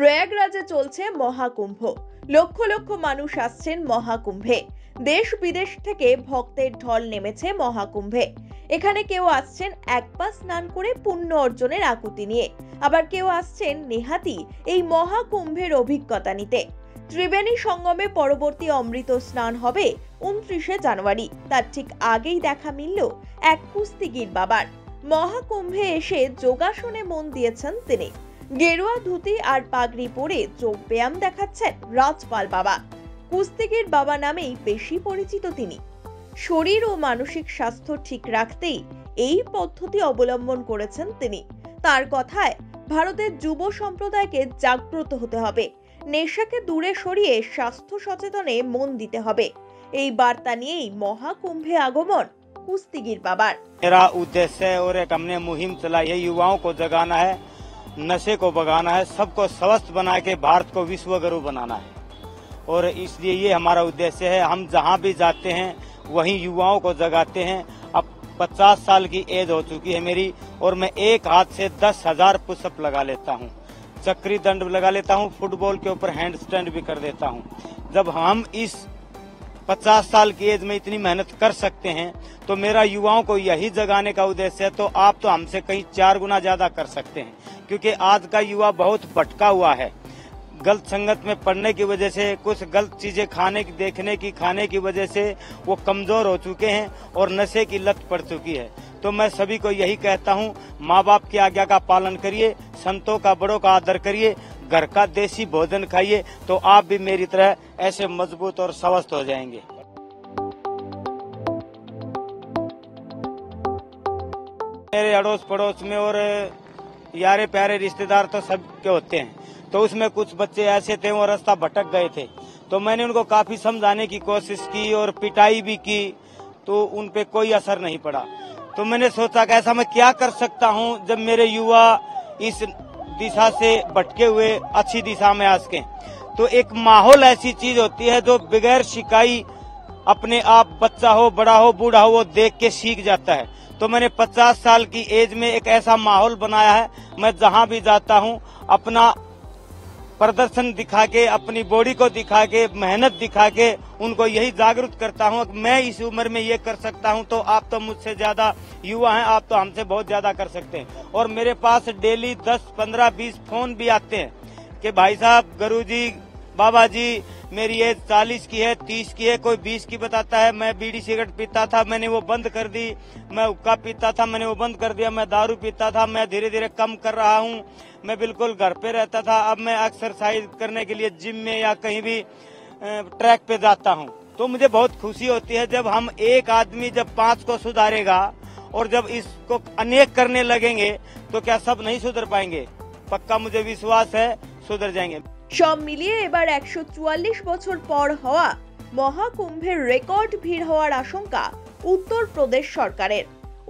প্রয়াগরাজে চলছে মহাকুম্ভ। লক্ষ লক্ষ মানুষ আসছেন মহাকুম্ভে। দেশ বিদেশ থেকে ভক্তের ঢল নেমেছে মহাকুম্ভে। এখানে কেউ আসছেন এক পা স্নান করে পুণ্য অর্জনের আকুতি নিয়ে, আবার কেউ আসছেন নেহাতি এই মহাকুম্ভের অভিজ্ঞতা নিতে। ত্রিবেণী সঙ্গমে পরবর্তী অমৃত স্নান হবে 29শে জানুয়ারি। তার ঠিক আগেই দেখা মিলল এক কুস্তিগির বাবার। মহাকুম্ভে এসে যোগাসনে মন দিয়েছেন তিনি। গেরুয়া ধুতি আর পাগড়ি পরে যোগ ব্যায়াম দেখাচ্ছেন রাজপাল বাবা। কুস্তিগির বাবা নামেই বেশি পরিচিত তিনি। শরীর ও মানসিক স্বাস্থ্য ঠিক রাখতেই এই পদ্ধতি অবলম্বন করেছেন তিনি। তার কথায়, ভারতের যুব সম্প্রদায়কে জাগ্রত হতে হবে, নেশাকে দূরে সরিয়ে স্বাস্থ্য সচেতনে মন দিতে হবে। এই বার্তা নিয়েই মহাকুম্ভে আগমন कुस्तीगीर बाबर। मेरा उद्देश्य है और एक हमने मुहिम चलाई है, युवाओं को जगाना है, नशे को भगाना है, सबको स्वस्थ बना के भारत को विश्व गुरु बनाना है। और इसलिए ये हमारा उद्देश्य है। हम जहाँ भी जाते हैं वहीं युवाओं को जगाते हैं। अब 50 साल की एज हो चुकी है मेरी और मैं एक हाथ से 10,000 पुशअप लगा लेता हूँ, चक्री दंड लगा लेता हूँ, फुटबॉल के ऊपर हैंड स्टैंड भी कर देता हूँ। जब हम इस 50 साल की एज में इतनी मेहनत कर सकते हैं तो मेरा युवाओं को यही जगाने का उद्देश्य है। तो आप तो हमसे कहीं 4 गुना ज्यादा कर सकते हैं, क्योंकि आज का युवा बहुत भटका हुआ है। गलत संगत में पड़ने की वजह से, कुछ गलत चीजें खाने की वजह से वो कमजोर हो चुके हैं और नशे की लत पड़ चुकी है। तो मैं सभी को यही कहता हूँ, माँ बाप की आज्ञा का पालन करिए, संतों का बड़ों का आदर करिए, घर का देसी भोजन खाइए, तो आप भी मेरी तरह ऐसे मजबूत और स्वस्थ हो जाएंगे। मेरे अड़ोस पड़ोस में और यारे प्यारे रिश्तेदार तो सबके होते हैं, तो उसमें कुछ बच्चे ऐसे थे वो रास्ता भटक गए थे। तो मैंने उनको काफी समझाने की कोशिश की और पिटाई भी की, तो उन पे कोई असर नहीं पड़ा। तो मैंने सोचा कि ऐसा मैं क्या कर सकता हूँ जब मेरे युवा इस दिशा से भटके हुए अच्छी दिशा में आ सके। तो एक माहौल ऐसी चीज होती है जो बगैर शिकाई अपने आप, बच्चा हो बड़ा हो बूढ़ा हो, वो देख के सीख जाता है। तो मैंने 50 साल की एज में एक ऐसा माहौल बनाया है, मैं जहाँ भी जाता हूँ अपना प्रदर्शन दिखा के, अपनी बॉडी को दिखा के, मेहनत दिखा के उनको यही जागरूक करता हूँ। मैं इस उम्र में ये कर सकता हूँ, तो आप तो मुझसे ज्यादा युवा हैं, आप तो हमसे बहुत ज्यादा कर सकते हैं। और मेरे पास डेली 10, 15, 20 फोन भी आते हैं कि भाई साहब, गुरुजी, बाबा जी, मेरी एज 40 की है, 30 की है, कोई 20 की बताता है। मैं बीड़ी सिगरेट पीता था, मैंने वो बंद कर दी। मैं हुक्का पीता था, मैंने वो बंद कर दिया। मैं दारू पीता था, मैं धीरे धीरे कम कर रहा हूँ। मैं बिल्कुल घर पे रहता था, अब मैं एक्सरसाइज करने के लिए जिम में या कहीं भी ट्रैक पे जाता हूँ। तो मुझे बहुत खुशी होती है जब हम एक आदमी जब 5 को सुधारेगा और जब इसको अनेक करने लगेंगे तो क्या सब नहीं सुधर पाएंगे? पक्का मुझे विश्वास है सुधर जाएंगे। সব মিলিয়ে এবার 144 বছর পর হওয়া মহাকুম্ভের রেকর্ড ভিড় হওয়ার আশঙ্কা উত্তরপ্রদেশ সরকারের।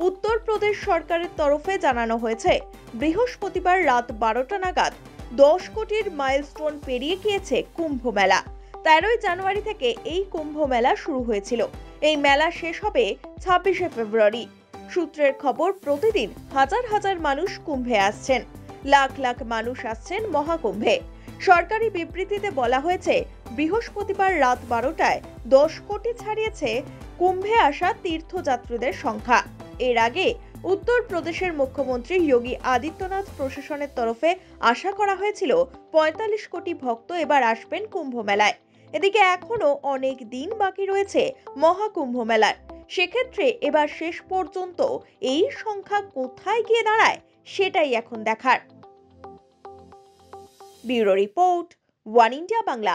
উত্তরপ্রদেশ সরকারের তরফে জানানো হয়েছে, বৃহস্পতিবার রাত 12টা নাগাদ 10 কোটির মাইলস্টোন পেরিয়ে গিয়েছে কুম্ভ মেলা। 13ই জানুয়ারি থেকে এই কুম্ভ মেলা শুরু হয়েছিল। এই মেলা শেষ হবে 26শে ফেব্রুয়ারি। সূত্রের খবর, প্রতিদিন হাজার হাজার মানুষ কুম্ভে আসছেন, লাখ লাখ মানুষ আসছেন মহাকুম্ভে। সরকারি বিবৃতিতে বলা হয়েছে, বৃহস্পতিবার রাত 12টায় 10 কোটি ছাড়িয়েছে কুম্ভে আসা তীর্থযাত্রীদের সংখ্যা। এর আগে উত্তরপ্রদেশের মুখ্যমন্ত্রী যোগী আদিত্যনাথ প্রশাসনের তরফে আশা করা হয়েছিল 45 কোটি ভক্ত এবার আসবেন কুম্ভ মেলায়। এদিকে এখনো অনেক দিন বাকি রয়েছে মহাকুম্ভ মেলার। সেক্ষেত্রে এবার শেষ পর্যন্ত এই সংখ্যা কোথায় গিয়ে দাঁড়ায় সেটাই এখন দেখার। Bureau report, one India Bangla.